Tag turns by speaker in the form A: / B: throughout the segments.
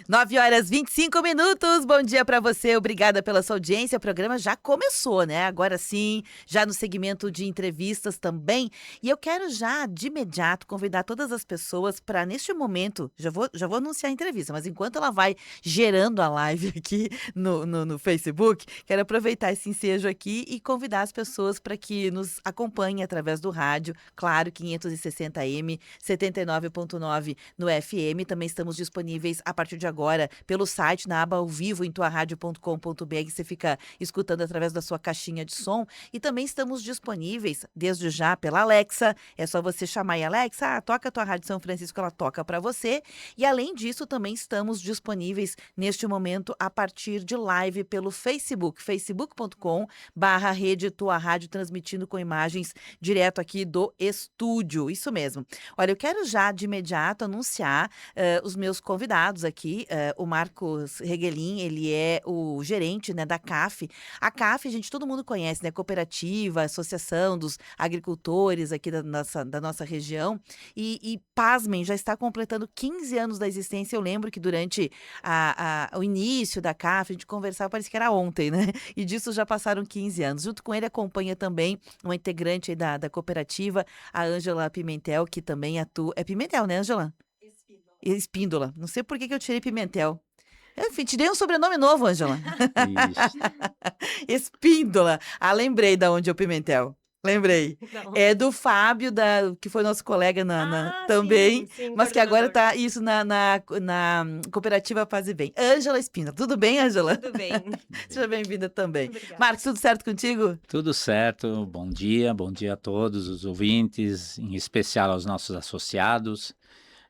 A: 9h25. Bom dia para você, obrigada pela sua audiência. O programa já começou, né? Agora sim, já no segmento de entrevistas também. E eu quero já, de imediato, convidar todas as pessoas para, neste momento, já vou anunciar a entrevista, mas enquanto ela vai gerando a live aqui no Facebook, quero aproveitar esse ensejo aqui e convidar as pessoas para que nos acompanhem através do rádio, claro, 560M, 79.9 no FM. Também estamos disponíveis a partir de agora pelo site, na aba ao vivo em tuaradio.com.br, você fica escutando através da sua caixinha de som. E também estamos disponíveis desde já pela Alexa, é só você chamar aí, Alexa, toca a tua Rádio São Francisco, ela toca para você. E além disso, também estamos disponíveis neste momento a partir de live pelo Facebook, facebook.com/rede Tua Rádio, transmitindo com imagens direto aqui do estúdio, isso mesmo. Olha, eu quero já de imediato anunciar os meus convidados aqui. O Marcos Reguelin, ele é o gerente, né, da CAF. A CAF, gente, todo mundo conhece, né? Cooperativa, Associação dos Agricultores aqui da nossa região. E pasmem, já está completando 15 anos da existência. Eu lembro que durante o início da CAF, a gente conversava, parece que era ontem, né? E disso já passaram 15 anos. Junto com ele acompanha também uma integrante aí da cooperativa, a Ângela Pimentel, que também atua. É Pimentel, né, Ângela? Espíndola. Não sei por que eu tirei Pimentel. Enfim, te dei um sobrenome novo, Ângela.
B: Isso.
A: Espíndola. Ah, lembrei da onde é o Pimentel. Lembrei.
C: Não.
A: É do Fábio, que foi nosso colega também,
C: sim,
A: mas que agora
C: coordenador.
A: está isso na cooperativa Paz e Bem. Ângela Espíndola. Tudo bem, Ângela?
C: Tudo bem.
A: Seja bem-vinda também.
C: Obrigada.
A: Marcos, tudo certo contigo?
B: Tudo certo, bom dia a todos os ouvintes, em especial aos nossos associados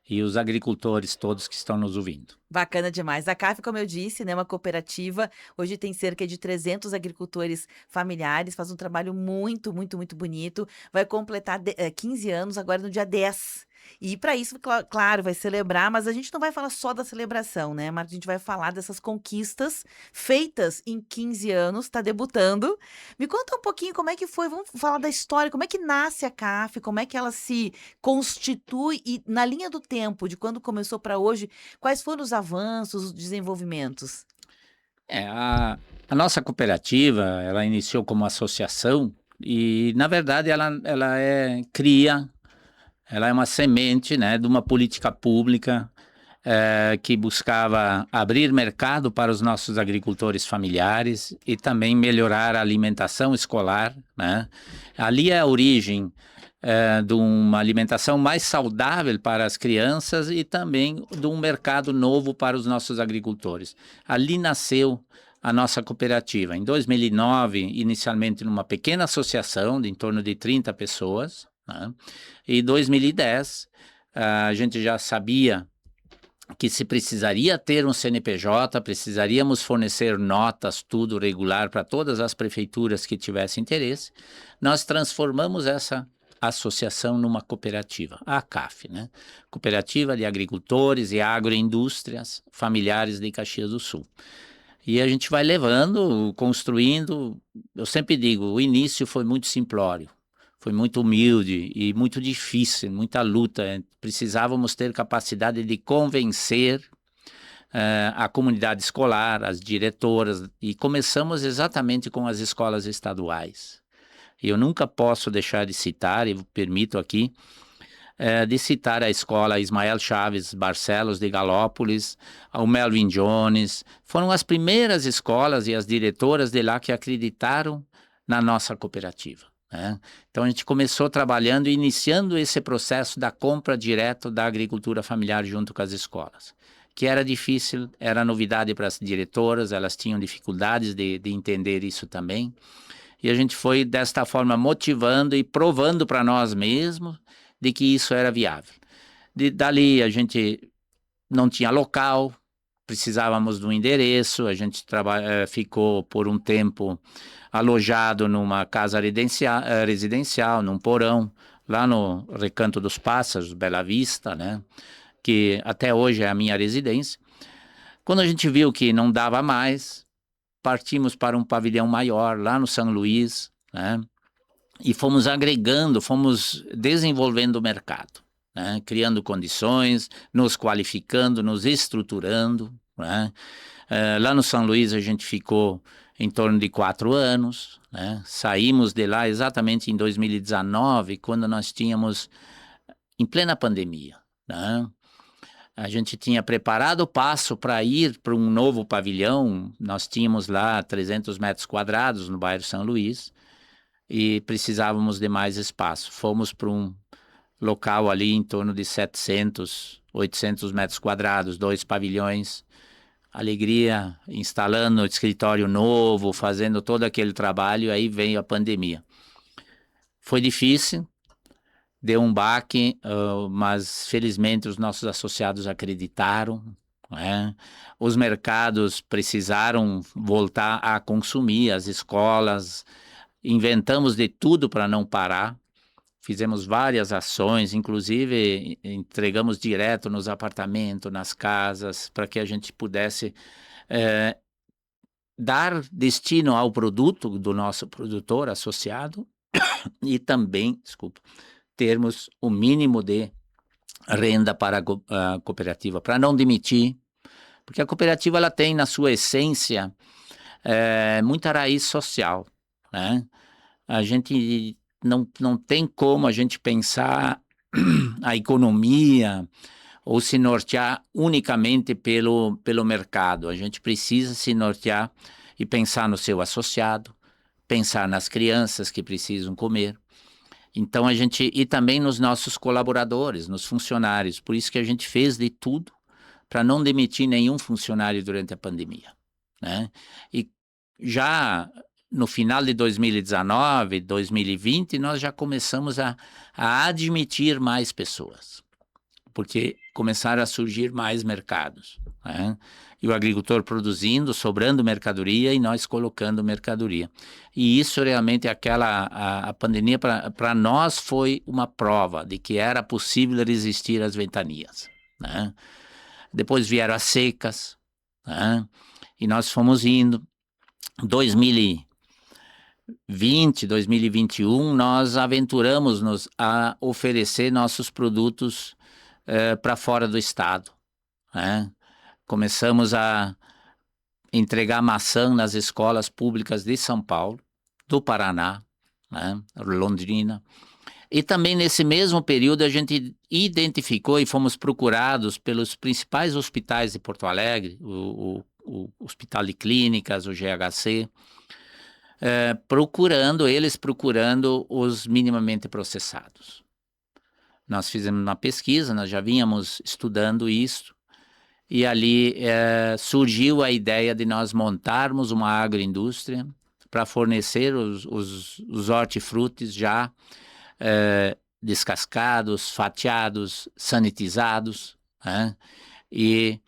B: e os agricultores todos que estão nos ouvindo.
A: Bacana demais. A CAF, como eu disse, né, uma cooperativa, hoje tem cerca de 300 agricultores familiares, faz um trabalho muito, muito, muito bonito. Vai completar 15 anos agora no dia 10. E para isso, claro, vai celebrar, mas a gente não vai falar só da celebração, né, Marcos? A gente vai falar dessas conquistas feitas em 15 anos, está debutando. Me conta um pouquinho como é que foi, vamos falar da história, como é que nasce a CAF, como é que ela se constitui e na linha do tempo, de quando começou para hoje, quais foram os avanços, os desenvolvimentos?
B: A nossa cooperativa, ela iniciou como associação e, na verdade, ela é uma semente, né, de uma política pública que buscava abrir mercado para os nossos agricultores familiares e também melhorar a alimentação escolar, né? Ali é a origem de uma alimentação mais saudável para as crianças e também de um mercado novo para os nossos agricultores. Ali nasceu a nossa cooperativa. Em 2009, inicialmente numa pequena associação de em torno de 30 pessoas, né? Em 2010, a gente já sabia que se precisaria ter um CNPJ, precisaríamos fornecer notas, tudo regular para todas as prefeituras que tivessem interesse. Nós transformamos essa associação numa cooperativa, a CAF, né? Cooperativa de Agricultores e Agroindústrias Familiares de Caxias do Sul. E a gente vai levando, construindo. Eu sempre digo, o início foi muito simplório. Foi muito humilde e muito difícil, muita luta. Precisávamos ter capacidade de convencer a comunidade escolar, as diretoras, e começamos exatamente com as escolas estaduais. E eu nunca posso deixar de citar, e permito aqui, de citar a escola Ismael Chaves Barcelos de Galópolis, o Melvin Jones. Foram as primeiras escolas e as diretoras de lá que acreditaram na nossa cooperativa. Então a gente começou trabalhando e iniciando esse processo da compra direta da agricultura familiar junto com as escolas, que era difícil, era novidade para as diretoras, elas tinham dificuldades de entender isso também, e a gente foi desta forma motivando e provando para nós mesmos de que isso era viável. Dali a gente não tinha local, precisávamos de um endereço, a gente ficou por um tempo alojado numa casa residencial, num porão, lá no Recanto dos Pássaros, Bela Vista, né? Que até hoje é a minha residência. Quando a gente viu que não dava mais, partimos para um pavilhão maior, lá no São Luís, né? E fomos agregando, fomos desenvolvendo o mercado, né? Criando condições, nos qualificando, nos estruturando, né? Lá no São Luís a gente ficou em torno de 4 anos, né? Saímos de lá exatamente em 2019, quando nós tínhamos, em plena pandemia, né? A gente tinha preparado o passo para ir para um novo pavilhão, nós tínhamos lá 300 metros quadrados no bairro São Luís e precisávamos de mais espaço. Fomos para um local ali em torno de 700, 800 metros quadrados, 2 pavilhões, alegria, instalando o escritório novo, fazendo todo aquele trabalho, aí veio a pandemia. Foi difícil, deu um baque, mas felizmente os nossos associados acreditaram, né? Os mercados precisaram voltar a consumir, as escolas, inventamos de tudo para não parar. Fizemos várias ações, inclusive entregamos direto nos apartamentos, nas casas, para que a gente pudesse dar destino ao produto do nosso produtor associado e também, desculpa, termos o mínimo de renda para a cooperativa, para não demitir, porque a cooperativa ela tem na sua essência muita raiz social, né? A gente não tem como a gente pensar a economia ou se nortear unicamente pelo mercado. A gente precisa se nortear e pensar no seu associado, pensar nas crianças que precisam comer. Então e também nos nossos colaboradores, nos funcionários. Por isso que a gente fez de tudo para não demitir nenhum funcionário durante a pandemia, né? E já no final de 2019, 2020, nós já começamos a admitir mais pessoas, porque começaram a surgir mais mercados, né? E o agricultor produzindo, sobrando mercadoria e nós colocando mercadoria. E isso realmente, a pandemia para nós foi uma prova de que era possível resistir às ventanias, né? Depois vieram as secas, né? E nós fomos indo. 2020, 2021, nós aventuramos-nos a oferecer nossos produtos para fora do estado, né? Começamos a entregar maçã nas escolas públicas de São Paulo, do Paraná, né? Londrina. E também nesse mesmo período a gente identificou e fomos procurados pelos principais hospitais de Porto Alegre, o Hospital de Clínicas, o GHC, procurando os minimamente processados. Nós fizemos uma pesquisa, nós já vínhamos estudando isso, e ali surgiu a ideia de nós montarmos uma agroindústria para fornecer os hortifrutis já descascados, fatiados, sanitizados, né? E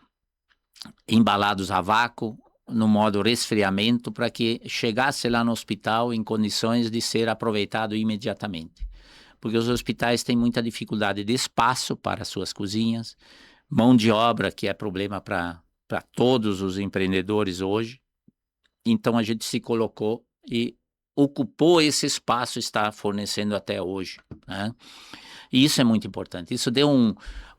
B: embalados a vácuo, no modo resfriamento, para que chegasse lá no hospital em condições de ser aproveitado imediatamente. Porque os hospitais têm muita dificuldade de espaço para suas cozinhas, mão de obra, que é problema para todos os empreendedores hoje. Então a gente se colocou e ocupou esse espaço, está fornecendo até hoje, né? E isso é muito importante. Isso deu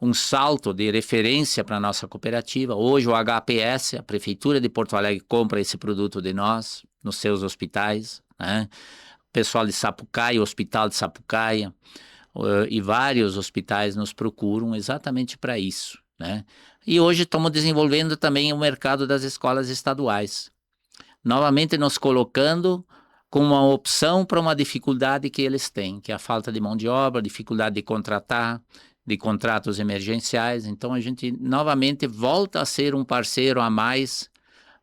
B: um salto de referência para a nossa cooperativa. Hoje o HPS, a Prefeitura de Porto Alegre, compra esse produto de nós nos seus hospitais, né? O pessoal de Sapucaia, o Hospital de Sapucaia e vários hospitais nos procuram exatamente para isso, né? E hoje estamos desenvolvendo também o mercado das escolas estaduais, novamente nos colocando como uma opção para uma dificuldade que eles têm, que é a falta de mão de obra, dificuldade de contratar, de contratos emergenciais. Então a gente novamente volta a ser um parceiro a mais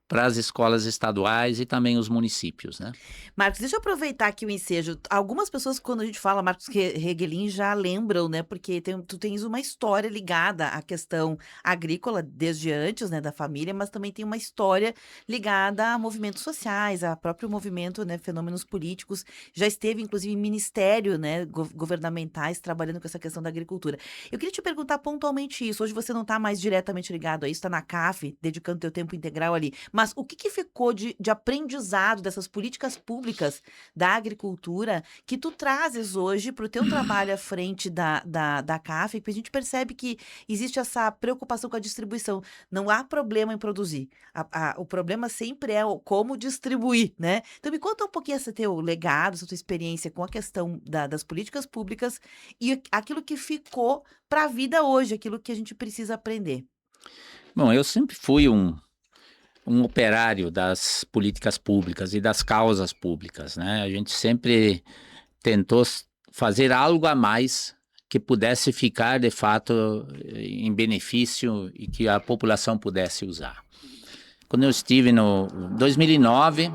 B: para as escolas estaduais e também os municípios, né?
A: Marcos, deixa eu aproveitar aqui o ensejo. Algumas pessoas, quando a gente fala Marcos Reguelin, já lembram, né? Porque tu tens uma história ligada à questão agrícola desde antes, né, da família, mas também tem uma história ligada a movimentos sociais, a próprio movimento, né, fenômenos políticos. Já esteve, inclusive, em ministério, né, governamentais, trabalhando com essa questão da agricultura. Eu queria te perguntar pontualmente isso. Hoje você não está mais diretamente ligado a isso, está na CAF, dedicando teu tempo integral ali. Mas o que que ficou de aprendizado dessas políticas públicas da agricultura que tu trazes hoje para o teu trabalho à frente da CAF? Porque a gente percebe que existe essa preocupação com a distribuição. Não há problema em produzir. O problema sempre é como distribuir, né? Então me conta um pouquinho esse teu legado, essa tua experiência com a questão das políticas públicas e aquilo que ficou para a vida hoje, aquilo que a gente precisa aprender.
B: Bom, eu sempre fui um operário das políticas públicas e das causas públicas, né? A gente sempre tentou fazer algo a mais que pudesse ficar de fato em benefício e que a população pudesse usar. Quando eu estive no 2009,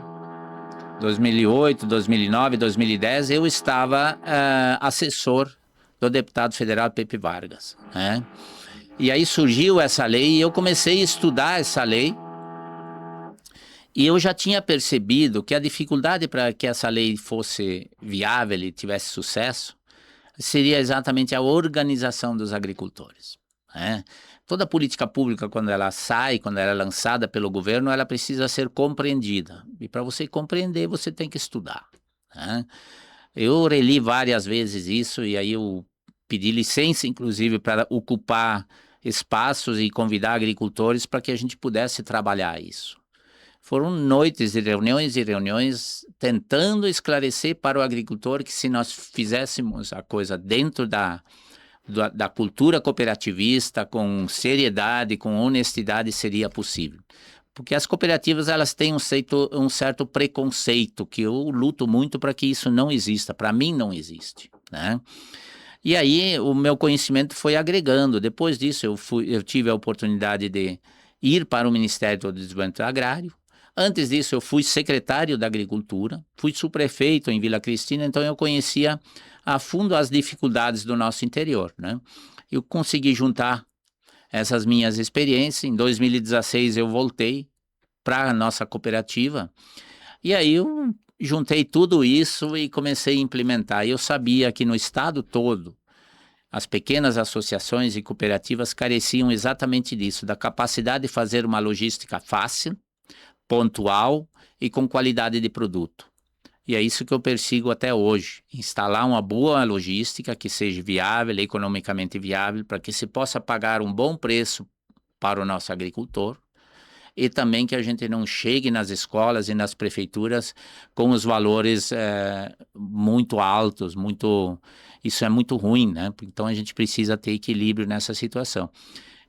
B: 2008, 2009, 2010, eu estava assessor do deputado federal Pepe Vargas, né? E aí surgiu essa lei e eu comecei a estudar essa lei. E eu já tinha percebido que a dificuldade para que essa lei fosse viável e tivesse sucesso seria exatamente a organização dos agricultores, né? Toda política pública, quando ela sai, quando ela é lançada pelo governo, ela precisa ser compreendida. E para você compreender, você tem que estudar, né? Eu reli várias vezes isso e aí eu pedi licença, inclusive, para ocupar espaços e convidar agricultores para que a gente pudesse trabalhar isso. Foram noites e reuniões tentando esclarecer para o agricultor que se nós fizéssemos a coisa dentro da cultura cooperativista, com seriedade, com honestidade, seria possível. Porque as cooperativas elas têm um certo preconceito, que eu luto muito para que isso não exista. Para mim não existe, né? E aí o meu conhecimento foi agregando. Depois disso eu tive a oportunidade de ir para o Ministério do Desenvolvimento Agrário. Antes disso, eu fui secretário da Agricultura, fui subprefeito em Vila Cristina, então eu conhecia a fundo as dificuldades do nosso interior, né? Eu consegui juntar essas minhas experiências. Em 2016, eu voltei para a nossa cooperativa e aí eu juntei tudo isso e comecei a implementar. Eu sabia que no estado todo, as pequenas associações e cooperativas careciam exatamente disso, da capacidade de fazer uma logística fácil, pontual e com qualidade de produto. E é isso que eu persigo até hoje, instalar uma boa logística que seja viável, economicamente viável, para que se possa pagar um bom preço para o nosso agricultor e também que a gente não chegue nas escolas e nas prefeituras com os valores muito altos, isso é muito ruim, né? Então a gente precisa ter equilíbrio nessa situação.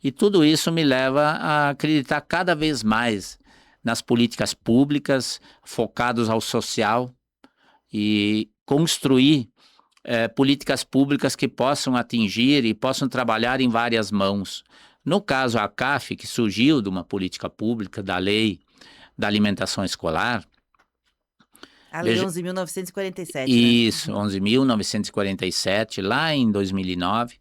B: E tudo isso me leva a acreditar cada vez mais nas políticas públicas, focados ao social e construir políticas públicas que possam atingir e possam trabalhar em várias mãos. No caso, a CAF, que surgiu de uma política pública, da lei da alimentação escolar.
A: A Lei 11.947, né?
B: Isso, 11.947, lá em 2009.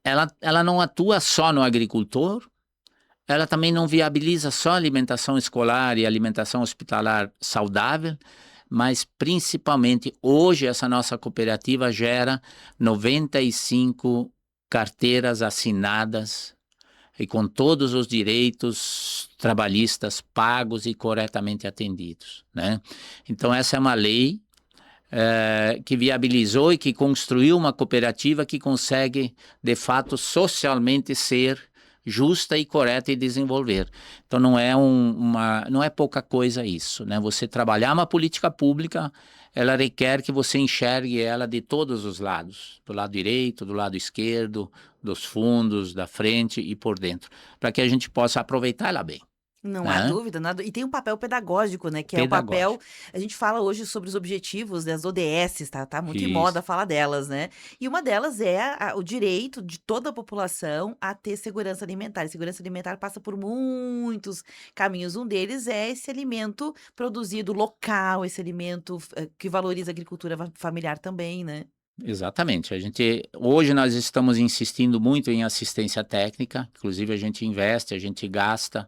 B: Ela não atua só no agricultor, ela também não viabiliza só alimentação escolar e alimentação hospitalar saudável, mas principalmente hoje essa nossa cooperativa gera 95 carteiras assinadas e com todos os direitos trabalhistas pagos e corretamente atendidos, né? Então essa é uma lei que viabilizou e que construiu uma cooperativa que consegue, de fato, socialmente ser justa e correta e desenvolver. Então não é pouca coisa isso, né? Você trabalhar uma política pública, ela requer que você enxergue ela de todos os lados, do lado direito, do lado esquerdo, dos fundos, da frente e por dentro, para que a gente possa aproveitar ela bem,
A: Não há
B: né?
A: dúvida, nada. E tem um papel pedagógico, né? Que é o papel.
B: Pedagógico.
A: A gente fala hoje sobre os objetivos das ODS, tá? Tá muito em moda
B: Isso.
A: falar delas, né? E uma delas é o direito de toda a população a ter segurança alimentar. E segurança alimentar passa por muitos caminhos. Um deles é esse alimento produzido local, esse alimento que valoriza a agricultura familiar também, né?
B: Exatamente. Hoje nós estamos insistindo muito em assistência técnica, inclusive a gente investe, a gente gasta,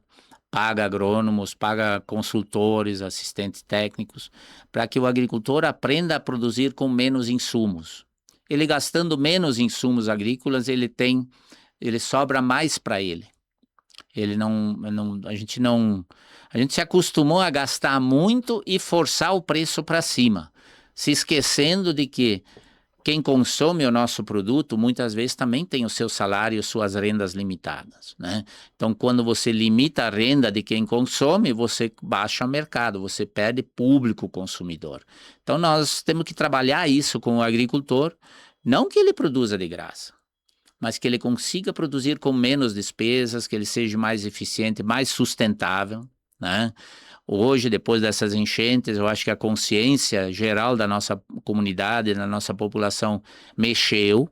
B: paga agrônomos, paga consultores, assistentes técnicos, para que o agricultor aprenda a produzir com menos insumos. Ele gastando menos insumos agrícolas, ele sobra mais para ele. A gente se acostumou a gastar muito e forçar o preço para cima, se esquecendo de que quem consome o nosso produto muitas vezes também tem o seu salário e suas rendas limitadas, né? Então, quando você limita a renda de quem consome, você baixa o mercado, você perde público consumidor. Então, nós temos que trabalhar isso com o agricultor, não que ele produza de graça, mas que ele consiga produzir com menos despesas, que ele seja mais eficiente, mais sustentável, né? Hoje, depois dessas enchentes, eu acho que a consciência geral da nossa comunidade, da nossa população mexeu.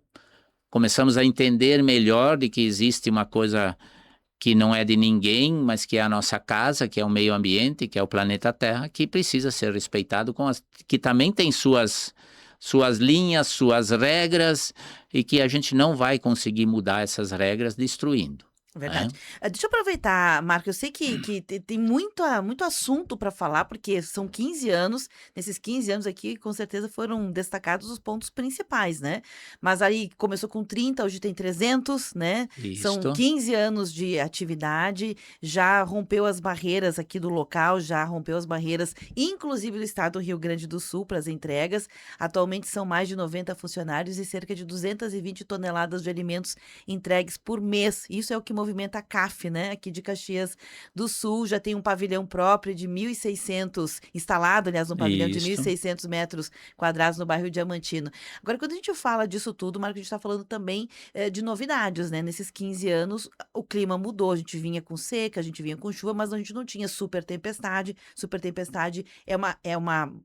B: Começamos a entender melhor de que existe uma coisa que não é de ninguém, mas que é a nossa casa, que é o meio ambiente, que é o planeta Terra, que precisa ser respeitado, que também tem suas linhas, suas regras, e que a gente não vai conseguir mudar essas regras destruindo, né?
A: Verdade. Deixa eu aproveitar, Marco. Eu sei que tem muito assunto para falar, porque são 15 anos. Nesses 15 anos aqui, com certeza foram destacados os pontos principais, né? Mas aí começou com 30, hoje tem 300, né? São
B: Isto,
A: 15 anos de atividade, já rompeu as barreiras aqui do local, já rompeu as barreiras, inclusive do estado do Rio Grande do Sul, para as entregas. Atualmente são mais de 90 funcionários e cerca de 220 toneladas de alimentos entregues por mês. Isso é o que movimenta a CAF, né? Aqui de Caxias do Sul, já tem um pavilhão próprio de 1.600, instalado, aliás, um pavilhão de
B: isto.
A: 1.600 metros quadrados no bairro Diamantino. Agora, quando a gente fala disso tudo, Marco, a gente está falando também de novidades, né? Nesses 15 anos, o clima mudou, a gente vinha com seca, a gente vinha com chuva, mas a gente não tinha super tempestade. Super tempestade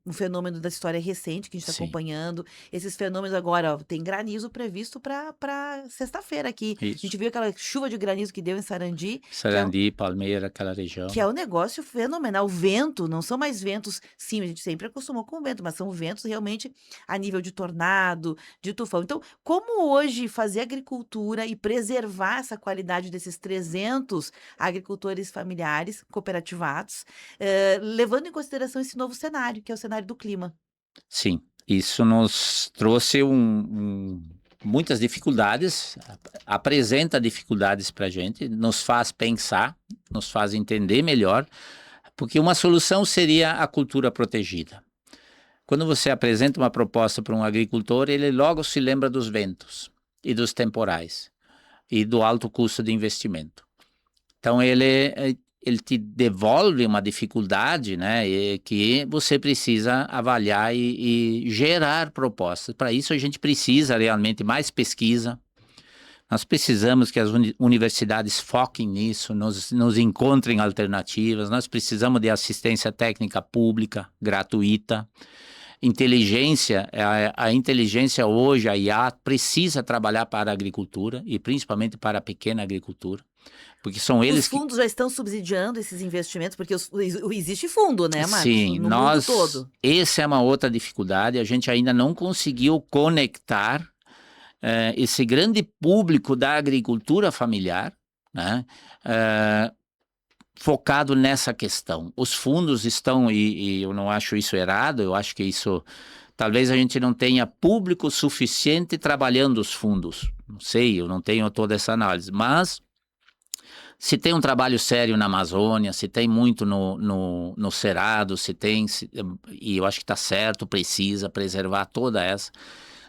A: um fenômeno da história recente que a gente está
B: Sim,
A: acompanhando. Esses fenômenos agora, ó, tem granizo previsto para sexta-feira aqui. A
B: isso.
A: gente viu aquela chuva de granizo que deu em Sarandi,
B: Sarandi, Palmeira, aquela
A: que
B: região.
A: é um negócio fenomenal. O vento, não são mais ventos, sim, a gente sempre acostumou com vento, mas são ventos realmente a nível de tornado, de tufão. Então, como hoje fazer agricultura e preservar essa qualidade desses 300 agricultores familiares, cooperativados, levando em consideração esse novo cenário, que é o cenário do clima?
B: Sim, isso nos trouxe muitas dificuldades, apresenta dificuldades para a gente, nos faz pensar, nos faz entender melhor, porque uma solução seria a cultura protegida. Quando você apresenta uma proposta para um agricultor, ele logo se lembra dos ventos e dos temporais e do alto custo de investimento. Então ele te devolve uma dificuldade, né, que você precisa avaliar e gerar propostas. Para isso a gente precisa realmente mais pesquisa. Nós precisamos que as universidades foquem nisso, nos encontrem alternativas. Nós precisamos de assistência técnica pública, gratuita. Inteligência, a inteligência hoje, a IA, precisa trabalhar para a agricultura e principalmente para a pequena agricultura, porque são
A: Os
B: eles que.
A: fundos já estão subsidiando esses investimentos, porque existe fundo, né, Marcos?
B: Sim,
A: No mundo todo.
B: essa é uma outra dificuldade, a gente ainda não conseguiu conectar esse grande público da agricultura familiar, né, focado nessa questão. Os fundos estão, e eu não acho isso errado, eu acho que isso, talvez a gente não tenha público suficiente trabalhando os fundos, não sei, eu não tenho toda essa análise, mas se tem um trabalho sério na Amazônia, se tem muito no Cerrado, e eu acho que está certo, precisa preservar toda essa.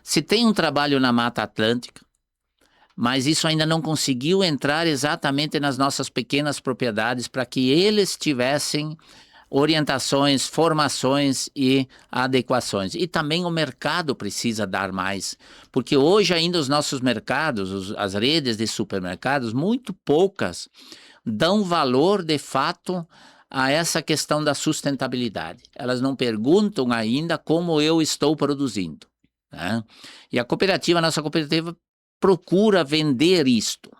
B: Se tem um trabalho na Mata Atlântica, mas isso ainda não conseguiu entrar exatamente nas nossas pequenas propriedades para que eles tivessem orientações, formações e adequações. E também o mercado precisa dar mais, porque hoje ainda os nossos mercados, as redes de supermercados, muito poucas, dão valor de fato a essa questão da sustentabilidade. Elas não perguntam ainda como eu estou produzindo, né? E a nossa cooperativa procura vender isto.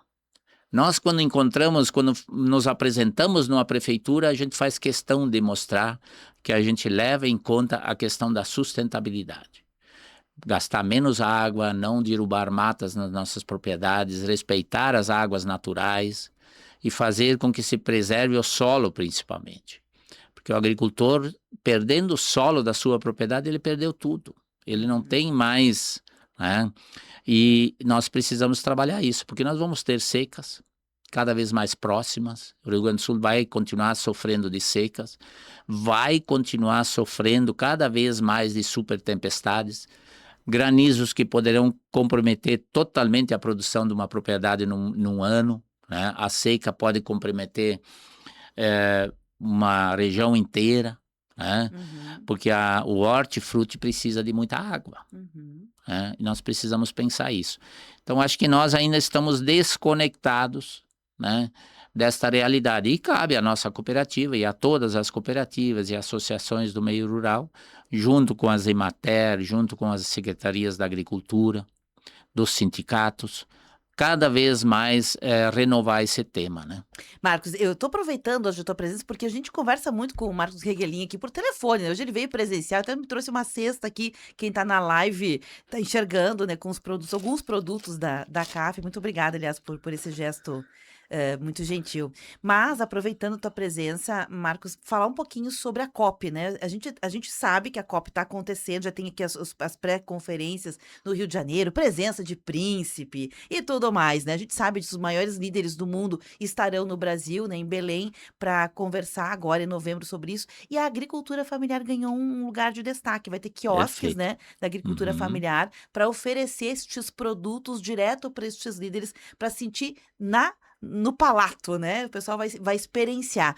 B: Nós, quando nos apresentamos numa prefeitura, a gente faz questão de mostrar que a gente leva em conta a questão da sustentabilidade. Gastar menos água, não derrubar matas nas nossas propriedades, respeitar as águas naturais e fazer com que se preserve o solo, principalmente. Porque o agricultor, perdendo o solo da sua propriedade, ele perdeu tudo. Ele não tem mais, né? E nós precisamos trabalhar isso, porque nós vamos ter secas, cada vez mais próximas. O Rio Grande do Sul vai continuar sofrendo de secas, vai continuar sofrendo cada vez mais de super tempestades, granizos que poderão comprometer totalmente a produção de uma propriedade num ano, né? A seca pode comprometer uma região inteira, né? Porque o hortifruti precisa de muita água. E nós precisamos pensar isso. Então, acho que nós ainda estamos desconectados, né, desta realidade. E cabe à nossa cooperativa e a todas as cooperativas e associações do meio rural, junto com as Emater, junto com as secretarias da agricultura, dos sindicatos, cada vez mais renovar esse tema, né?
A: Marcos, eu estou aproveitando hoje a tua presença porque a gente conversa muito com o Marcos Reguelin aqui por telefone, né? Hoje ele veio presencial, até me trouxe uma cesta aqui. Quem está na live está enxergando, né, com os produtos, alguns produtos da CAF. Muito obrigada, aliás, por esse gesto muito gentil. Mas, aproveitando tua presença, Marcos, falar um pouquinho sobre a COP, né? A gente sabe que a COP está acontecendo, já tem aqui as pré-conferências no Rio de Janeiro, presença de príncipe e tudo mais, né? A gente sabe que os maiores líderes do mundo estarão no Brasil, né, em Belém, para conversar agora em novembro sobre isso. E a agricultura familiar ganhou um lugar de destaque. Vai ter quiosques,
B: Perfeito.
A: né, da agricultura familiar para oferecer estes produtos direto para estes líderes, para sentir no palato, né? O pessoal vai experienciar.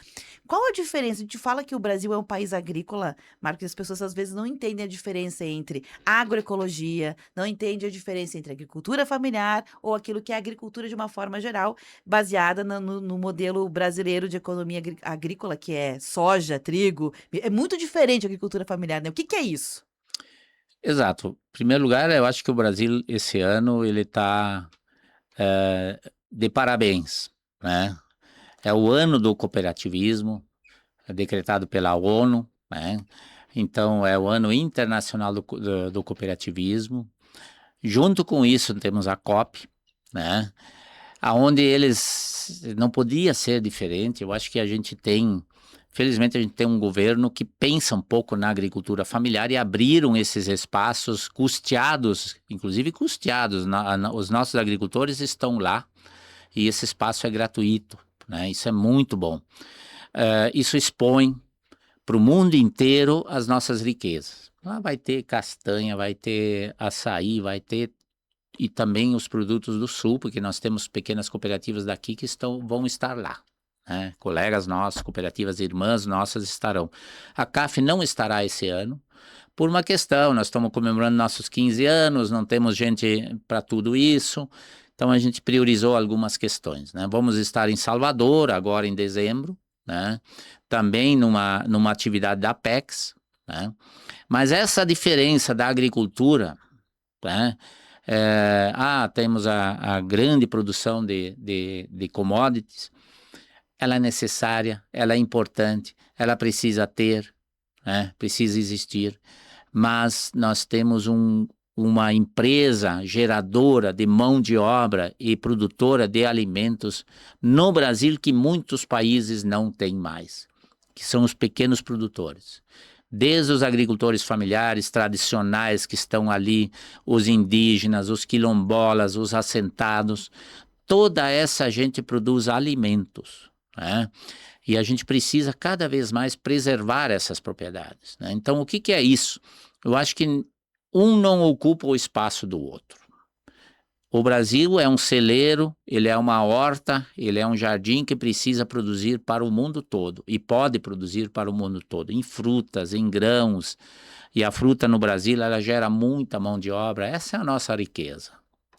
A: Qual a diferença? A gente fala que o Brasil é um país agrícola, Marcos, as pessoas às vezes não entendem a diferença entre agroecologia, não entendem a diferença entre agricultura familiar ou aquilo que é agricultura de uma forma geral, baseada no modelo brasileiro de economia agrícola, que é soja, trigo. É muito diferente a agricultura familiar, né? O que é isso?
B: Exato. Em primeiro lugar, eu acho que o Brasil, esse ano, ele está de parabéns, né? É o ano do cooperativismo, decretado pela ONU, né? Então, é o ano internacional do cooperativismo. Junto com isso, temos a COP, né? Aonde eles não podia ser diferente. Eu acho que felizmente a gente tem um governo que pensa um pouco na agricultura familiar e abriram esses espaços custeados, inclusive custeados. Os nossos agricultores estão lá e esse espaço é gratuito, né? Isso é muito bom. Isso expõe para o mundo inteiro as nossas riquezas. Lá vai ter castanha, vai ter açaí, vai ter e também os produtos do sul, porque nós temos pequenas cooperativas daqui que vão estar lá, né? Colegas nossos, cooperativas irmãs nossas estarão. A CAF não estará esse ano, por uma questão, nós estamos comemorando nossos 15 anos, não temos gente para tudo isso, então a gente priorizou algumas questões, né? Vamos estar em Salvador agora em dezembro, né? Também numa atividade da Apex, né? Mas essa diferença da agricultura, né? Temos a grande produção de commodities, ela é necessária, ela é importante, ela precisa ter, né? Precisa existir, mas nós temos uma empresa geradora de mão de obra e produtora de alimentos no Brasil que muitos países não têm mais, que são os pequenos produtores. Desde os agricultores familiares tradicionais que estão ali, os indígenas, os quilombolas, os assentados, toda essa gente produz alimentos, né? E a gente precisa cada vez mais preservar essas propriedades, né? Então, o que é isso? Eu acho que um não ocupa o espaço do outro. O Brasil é um celeiro, ele é uma horta, ele é um jardim que precisa produzir para o mundo todo e pode produzir para o mundo todo, em frutas, em grãos. E a fruta no Brasil, ela gera muita mão de obra, essa é a nossa riqueza,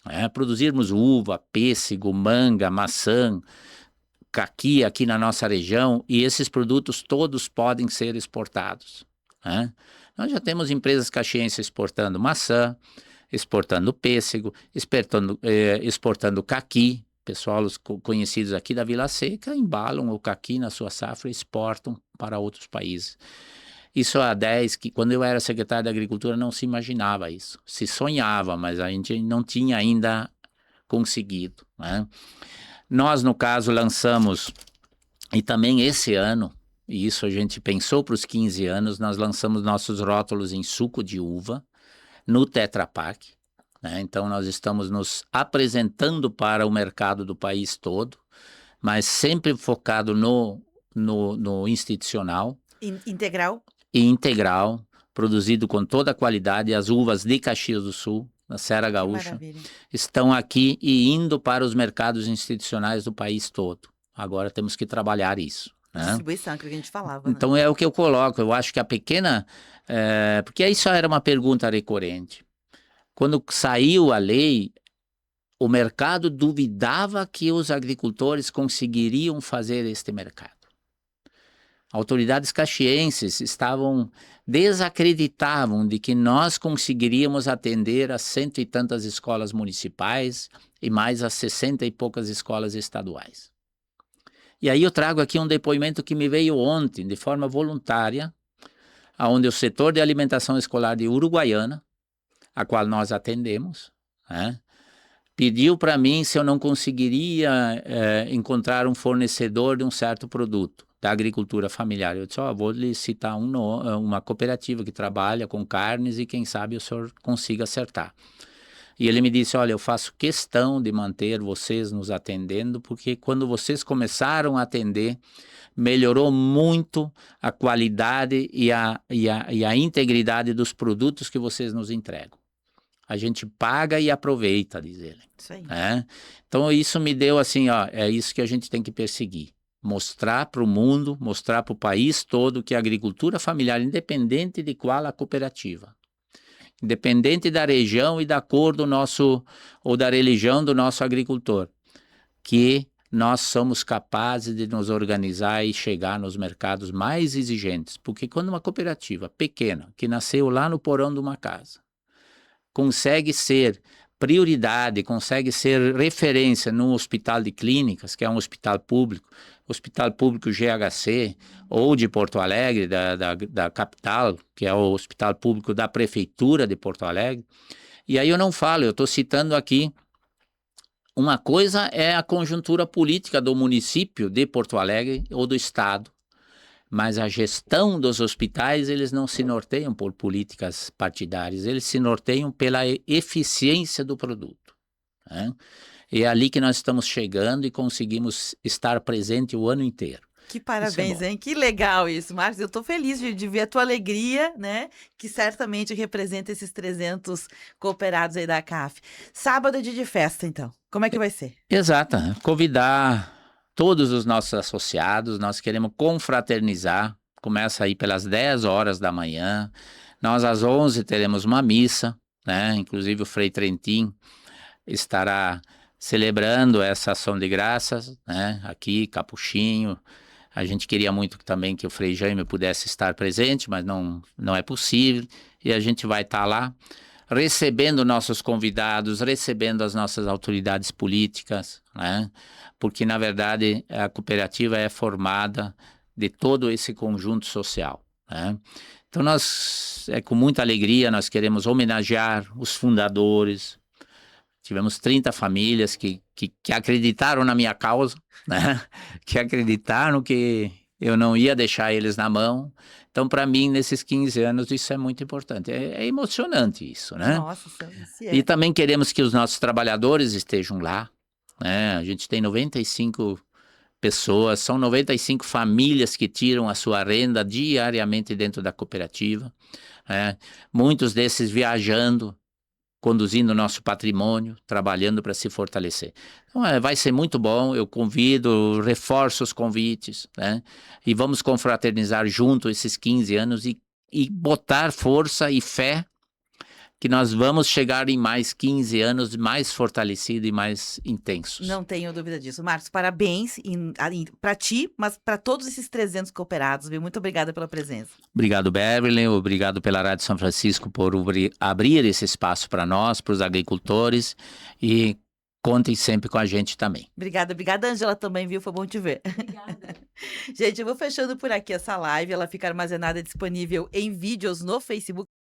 B: né? Produzirmos uva, pêssego, manga, maçã, caqui aqui na nossa região e esses produtos todos podem ser exportados, né? Nós já temos empresas caxienses exportando maçã, exportando pêssego, exportando caqui. Pessoal, os conhecidos aqui da Vila Seca embalam o caqui na sua safra e exportam para outros países. Isso quando eu era secretário da Agricultura, não se imaginava isso. Se sonhava, mas a gente não tinha ainda conseguido, né? Nós, no caso, lançamos, e também esse ano, e isso a gente pensou para os 15 anos, nós lançamos nossos rótulos em suco de uva, no Tetra Pak, né? Então nós estamos nos apresentando para o mercado do país todo, mas sempre focado no institucional
A: Integral?
B: e integral, produzido com toda a qualidade. As uvas de Caxias do Sul, na Serra
A: Que
B: Gaúcha,
A: maravilha.
B: estão aqui e indo para os mercados institucionais do país todo. Agora temos que trabalhar isso, né?
A: Distribuição, aquilo que a gente falava, né?
B: Então é o que eu coloco. Eu acho que a pequena... porque isso era uma pergunta recorrente. Quando saiu a lei, o mercado duvidava que os agricultores conseguiriam fazer este mercado. Autoridades caxienses desacreditavam de que nós conseguiríamos atender as 100 e tantas escolas municipais e mais as 60 e poucas escolas estaduais. E aí eu trago aqui um depoimento que me veio ontem, de forma voluntária, onde o setor de alimentação escolar de Uruguaiana, a qual nós atendemos, né, pediu para mim se eu não conseguiria encontrar um fornecedor de um certo produto da agricultura familiar. Eu disse, vou lhe citar uma cooperativa que trabalha com carnes e quem sabe o senhor consiga acertar. E ele me disse, olha, eu faço questão de manter vocês nos atendendo, porque quando vocês começaram a atender, melhorou muito a qualidade e a integridade dos produtos que vocês nos entregam. A gente paga e aproveita, diz ele.
A: Isso aí.
B: Então isso me deu assim, é isso que a gente tem que perseguir. Mostrar para o mundo, mostrar para o país todo que a agricultura familiar, independente de qual a cooperativa, independente da região e da cor do nosso, ou da religião do nosso agricultor, que nós somos capazes de nos organizar e chegar nos mercados mais exigentes. Porque quando uma cooperativa pequena, que nasceu lá no porão de uma casa, consegue ser prioridade, consegue ser referência num hospital de clínicas, que é um hospital público GHC, ou de Porto Alegre, da capital, que é o hospital público da Prefeitura de Porto Alegre. E aí eu não falo, eu estou citando aqui, uma coisa é a conjuntura política do município de Porto Alegre ou do estado, mas a gestão dos hospitais, eles não se norteiam por políticas partidárias, eles se norteiam pela eficiência do produto, né? E é ali que nós estamos chegando e conseguimos estar presente o ano inteiro.
A: Que parabéns, hein? Que legal isso, Marcos. Eu estou feliz de ver a tua alegria, né? Que certamente representa esses 300 cooperados aí da CAF. Sábado é dia de festa, então. Como é que vai ser?
B: Exato. Convidar todos os nossos associados, nós queremos confraternizar. Começa aí pelas 10 horas da manhã. Nós às 11 teremos uma missa, né? Inclusive o Frei Trentin estará celebrando essa ação de graças, né? Aqui, Capuchinho. A gente queria muito também que o Frei Jaime pudesse estar presente, mas não é possível. E a gente vai estar lá recebendo nossos convidados, recebendo as nossas autoridades políticas, né? Porque, na verdade, a cooperativa é formada de todo esse conjunto social, né? Então, com muita alegria, nós queremos homenagear os fundadores. Tivemos 30 famílias que acreditaram na minha causa, né? Que acreditaram que eu não ia deixar eles na mão. Então, para mim, nesses 15 anos, isso é muito importante. É emocionante isso, né?
A: Nossa, se é.
B: E também queremos que os nossos trabalhadores estejam lá, né? A gente tem 95 pessoas, são 95 famílias que tiram a sua renda diariamente dentro da cooperativa, né? Muitos desses viajando, conduzindo o nosso patrimônio, trabalhando para se fortalecer. Então, vai ser muito bom, eu convido, reforço os convites, né? E vamos confraternizar junto esses 15 anos e botar força e fé que nós vamos chegar em mais 15 anos mais fortalecidos e mais intensos.
A: Não tenho dúvida disso. Marcos, parabéns para ti, mas para todos esses 300 cooperados, viu? Muito obrigada pela presença.
B: Obrigado, Beverly. Obrigado pela Rádio São Francisco por abrir esse espaço para nós, para os agricultores, e contem sempre com a gente também.
A: Obrigada, Ângela, também, viu? Foi bom te ver.
C: Obrigada.
A: Gente, eu vou fechando por aqui essa live. Ela fica armazenada disponível em vídeos no Facebook.